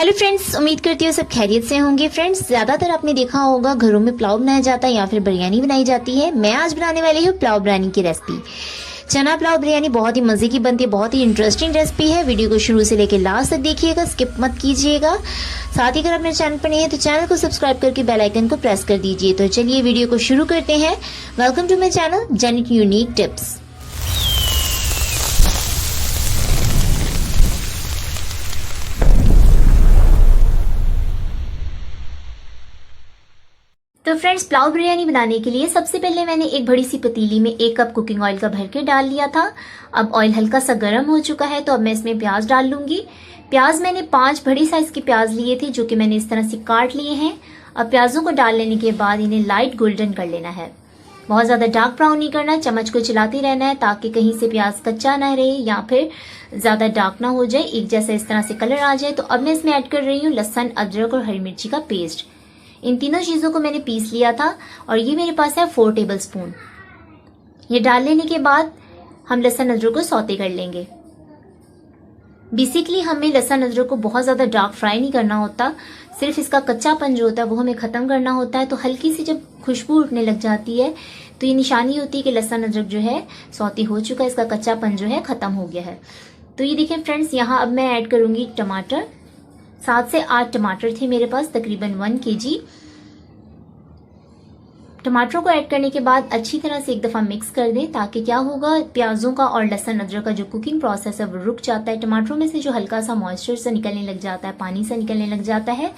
Hello friends, उम्मीद करती हूँ सब खैरियत से होंगे। फ्रेंड्स, ज़्यादातर आपने देखा होगा घरों में पुलाव बनाया जाता है या फिर बिरयानी बनाई जाती है। मैं आज बनाने वाली हूँ पुलाव बिरयानी की रेसिपी। चना पुलाव बिरयानी बहुत ही मज़े की बनती है, बहुत ही इंटरेस्टिंग रेसिपी है। वीडियो को शुरू से लेकर लास्ट तक देखिएगा, स्किप मत कीजिएगा। साथ ही अगर आप मेरे चैनल पर नहीं है तो चैनल को सब्सक्राइब करके बेल आइकन को प्रेस कर दीजिए। तो चलिए वीडियो को शुरू करते हैं। वेलकम टू माई चैनल जेनिक यूनिक टिप्स। तो फ्रेंड्स, पुलाव बिरयानी बनाने के लिए सबसे पहले मैंने एक बड़ी सी पतीली में 1 कप कुकिंग ऑयल का भर के डाल लिया था। अब ऑयल हल्का सा गर्म हो चुका है तो अब मैं इसमें प्याज डाल लूंगी। प्याज मैंने 5 बड़ी साइज के प्याज लिए थे जो कि मैंने इस तरह से काट लिए हैं। अब प्याजों को डाल लेने के बाद इन्हें लाइट गोल्डन कर लेना है। बहुत ज्यादा डार्क ब्राउन नहीं करना, चम्मच को चलाते रहना है ताकि कहीं से प्याज कच्चा ना रहे या फिर ज्यादा डार्क ना हो जाए, एक जैसा इस तरह से कलर आ जाए। तो अब मैं इसमें ऐड कर रही हूँ लहसुन, अदरक और हरी मिर्ची का पेस्ट। इन तीनों चीज़ों को मैंने पीस लिया था और ये मेरे पास है 4 टेबल स्पून। ये डाल लेने के बाद हम लहसुन अदरक को सौते कर लेंगे। बेसिकली हमें लहसुन अदरक को बहुत ज़्यादा डार्क फ्राई नहीं करना होता, सिर्फ इसका कच्चापन जो होता है वो हमें ख़त्म करना होता है। तो हल्की सी जब खुशबू उठने लग जाती है तो ये निशानी होती है कि लहसुन अदरक जो है सौते हो चुका है, इसका कच्चापन जो है ख़त्म हो गया है। तो ये देखिए फ्रेंड्स, यहाँ अब मैं ऐड करूँगी टमाटर। 7 से 8 टमाटर थे मेरे पास, तकरीबन 1 kg। टमाटरों को ऐड करने के बाद अच्छी तरह से एक दफ़ा मिक्स कर दें ताकि क्या होगा, प्याज़ों का और लहसुन अदरक का जो कुकिंग प्रोसेस है वो रुक जाता है। टमाटरों में से जो हल्का सा मॉइस्चर सा निकलने लग जाता है, पानी सा निकलने लग जाता है,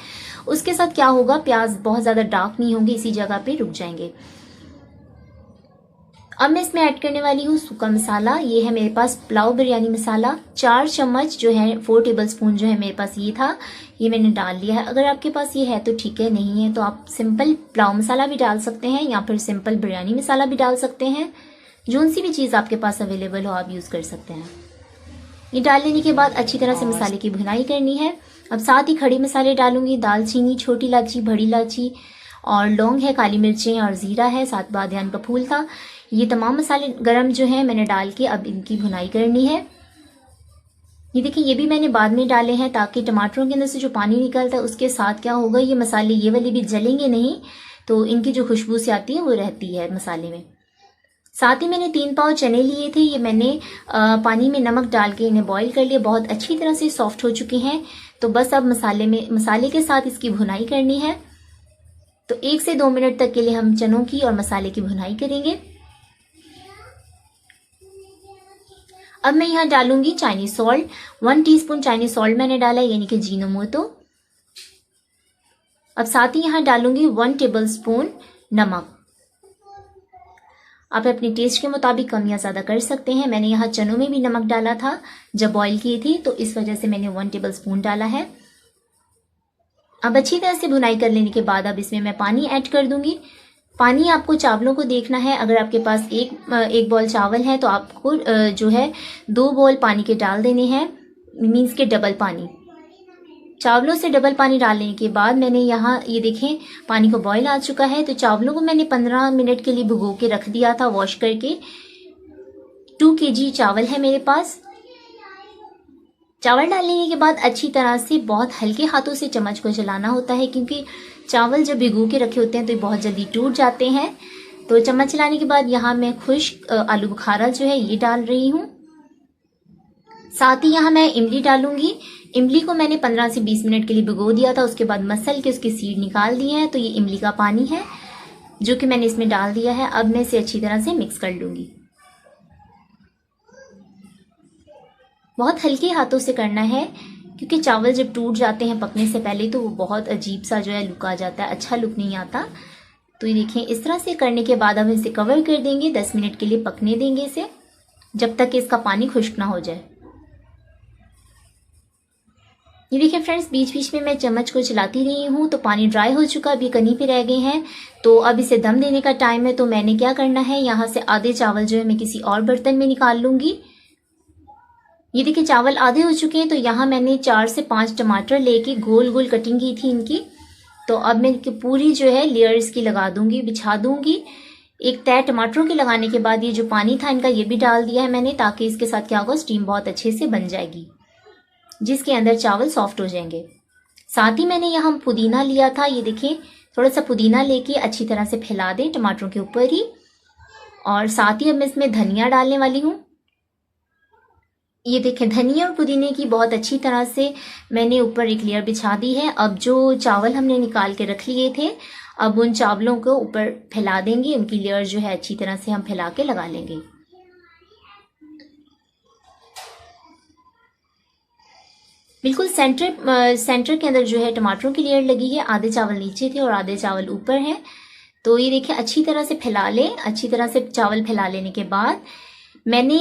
उसके साथ क्या होगा, प्याज बहुत ज़्यादा डार्क नहीं होंगे, इसी जगह पे रुक जाएंगे। अब मैं इसमें ऐड करने वाली हूँ सूखा मसाला। ये है मेरे पास पुलाव बिरयानी मसाला। 4 चम्मच जो है, 4 टेबल स्पून जो है मेरे पास ये था, ये मैंने डाल लिया है। अगर आपके पास ये है तो ठीक है, नहीं है तो आप सिंपल पुलाव मसाला भी डाल सकते हैं या फिर सिंपल बिरयानी मसाला भी डाल सकते हैं। जोन सी भी चीज़ आपके पास अवेलेबल हो आप यूज़ कर सकते हैं। ये डाल लेने के बाद अच्छी तरह से मसाले की भुनाई करनी है। अब साथ ही खड़े मसाले डालूंगी, दालचीनी, छोटी इलायची, बड़ी इलायची और लौंग है, काली मिर्चें और ज़ीरा है, साथ बादियान का फूल था। ये तमाम मसाले गरम जो है मैंने डाल के अब इनकी भुनाई करनी है। ये देखिए, ये भी मैंने बाद में डाले हैं ताकि टमाटरों के अंदर से जो पानी निकलता है उसके साथ क्या होगा, ये मसाले ये वाले भी जलेंगे नहीं, तो इनकी जो खुशबू से आती है वो रहती है मसाले में। साथ ही मैंने 3 पाव चने लिए थे, ये मैंने पानी में नमक डाल के इन्हें बॉईल कर लिया, बहुत अच्छी तरह से सॉफ्ट हो चुके हैं। तो बस अब मसाले के साथ इसकी भुनाई करनी है। तो 1 से 2 मिनट तक के लिए हम चनों की और मसाले की भुनाई करेंगे। अब मैं यहाँ डालूंगी Chinese salt. 1 teaspoon Chinese salt मैंने डाला है, यानी कि जीनोमोटो। अब साथ ही यहाँ डालूंगी 1 टेबल स्पून नमक। आप अपने टेस्ट के मुताबिक कम या ज़्यादा कर सकते हैं। मैंने यहाँ चनों में भी नमक डाला था जब बॉईल किए थे, तो इस वजह से मैंने 1 टेबल स्पून डाला है। अब अच्छी तरह से भुनाई कर लेने के बाद अब इसमें मैं पानी ऐड कर दूंगी। पानी आपको चावलों को देखना है। अगर आपके पास एक बॉल चावल है तो आपको जो है 2 बॉल पानी के डाल देने हैं, मीन्स के डबल पानी। चावलों से डबल पानी डालने के बाद मैंने यहाँ ये देखें पानी को बॉईल आ चुका है। तो चावलों को मैंने 15 मिनट के लिए भिगो के रख दिया था वॉश करके। 2 kg चावल है मेरे पास। चावल डालने के बाद अच्छी तरह से बहुत हल्के हाथों से चम्मच को चलाना होता है, क्योंकि चावल जब भिगो के रखे होते हैं तो ये बहुत जल्दी टूट जाते हैं। तो चम्मच चलाने के बाद यहाँ मैं खुश्क आलू बुखारा जो है ये डाल रही हूँ। साथ ही यहाँ मैं इमली डालूंगी। इमली को मैंने 15 से 20 मिनट के लिए भिगो दिया था, उसके बाद मसल के उसके सीड निकाल दिए हैं। तो ये इमली का पानी है जो कि मैंने इसमें डाल दिया है। अब मैं इसे अच्छी तरह से मिक्स कर लूंगी। बहुत हल्के हाथों से करना है, क्योंकि चावल जब टूट जाते हैं पकने से पहले तो वो बहुत अजीब सा जो है लुक आ जाता है, अच्छा लुक नहीं आता। तो ये देखें, इस तरह से करने के बाद हम इसे कवर कर देंगे, 10 मिनट के लिए पकने देंगे इसे, जब तक कि इसका पानी खुश्क ना हो जाए। ये देखिए फ्रेंड्स, बीच बीच में मैं चम्मच को चलाती रही हूँ तो पानी ड्राई हो चुका, अभी कनी पे रह गए हैं। तो अब इसे दम देने का टाइम है। तो मैंने क्या करना है, यहाँ से आधे चावल जो है मैं किसी और बर्तन में निकाल लूंगी। ये देखिए चावल आधे हो चुके हैं। तो यहाँ मैंने 4 से 5 टमाटर लेके गोल गोल कटिंग की थी इनकी। तो अब मैं पूरी जो है लेयर्स की लगा दूंगी, बिछा दूंगी। एक तय टमाटरों के लगाने के बाद ये जो पानी था इनका ये भी डाल दिया है मैंने, ताकि इसके साथ क्या होगा, स्टीम बहुत अच्छे से बन जाएगी, जिसके अंदर चावल सॉफ्ट हो जाएंगे। साथ ही मैंने यहाँ पुदीना लिया था, ये देखिए थोड़ा सा पुदीना लेके अच्छी तरह से फैला दें टमाटरों के ऊपर ही। और साथ ही अब मैं इसमें धनिया डालने वाली हूँ। ये देखें धनिया और पुदीने की बहुत अच्छी तरह से मैंने ऊपर एक लेयर बिछा दी है। अब जो चावल हमने निकाल के रख लिए थे, अब उन चावलों को ऊपर फैला देंगे, उनकी लेयर जो है अच्छी तरह से हम फैला के लगा लेंगे। बिल्कुल सेंटर के अंदर जो है टमाटरों की लेयर लगी है। आधे चावल नीचे थे और आधे चावल ऊपर हैं। तो ये देखिए अच्छी तरह से फैला लें। अच्छी तरह से चावल फैला लेने के बाद मैंने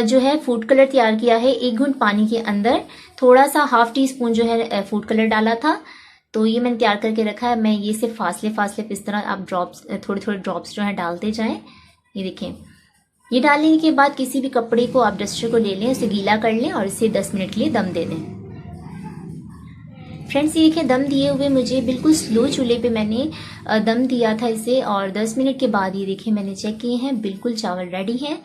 जो है फूड कलर तैयार किया है। 1 घूंट पानी के अंदर थोड़ा सा ½ टी-स्पून जो है फूड कलर डाला था। तो ये मैंने तैयार करके रखा है। मैं ये सिर्फ फासले पे इस तरह आप थोड़े ड्रॉप्स जो है डालते जाएं। ये देखें, ये डालने के बाद किसी भी कपड़े को आप डस्टर को ले लें, उसे गीला कर लें और इसे 10 मिनट के लिए दम दे दें। फ्रेंड्स ये देखिए दम दिए हुए मुझे बिल्कुल स्लो चूल्हे पे मैंने दम दिया था इसे, और 10 मिनट के बाद ये देखिए मैंने चेक किए हैं, बिल्कुल चावल रेडी हैं।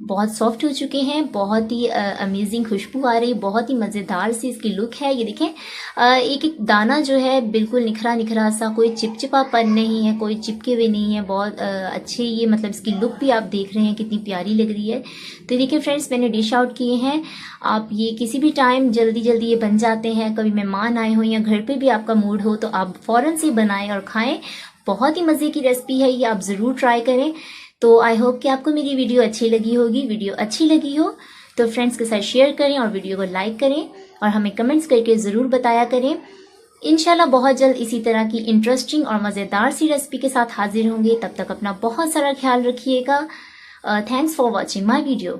बहुत सॉफ्ट हो चुके हैं, बहुत ही अमेजिंग खुशबू आ रही, बहुत ही मज़ेदार सी इसकी लुक है। ये देखें एक एक दाना जो है बिल्कुल निखरा सा, कोई चिपचिपापन नहीं है, कोई चिपके हुए नहीं है। बहुत अच्छे ये मतलब इसकी लुक भी आप देख रहे हैं कितनी प्यारी लग रही है। तो देखिए फ्रेंड्स मैंने डिश आउट किए हैं। आप ये किसी भी टाइम जल्दी ये बन जाते हैं। कभी मेहमान आए हों या घर पर भी आपका मूड हो तो आप फ़ौरन से बनाएं और खाएँ। बहुत ही मज़े की रेसिपी है ये, आप ज़रूर ट्राई करें। तो आई होप कि आपको मेरी वीडियो अच्छी लगी होगी। वीडियो अच्छी लगी हो तो फ्रेंड्स के साथ शेयर करें और वीडियो को लाइक करें और हमें कमेंट्स करके ज़रूर बताया करें। इंशाल्लाह बहुत जल्द इसी तरह की इंटरेस्टिंग और मज़ेदार सी रेसिपी के साथ हाजिर होंगे। तब तक अपना बहुत सारा ख्याल रखिएगा। Thanks for watching my video.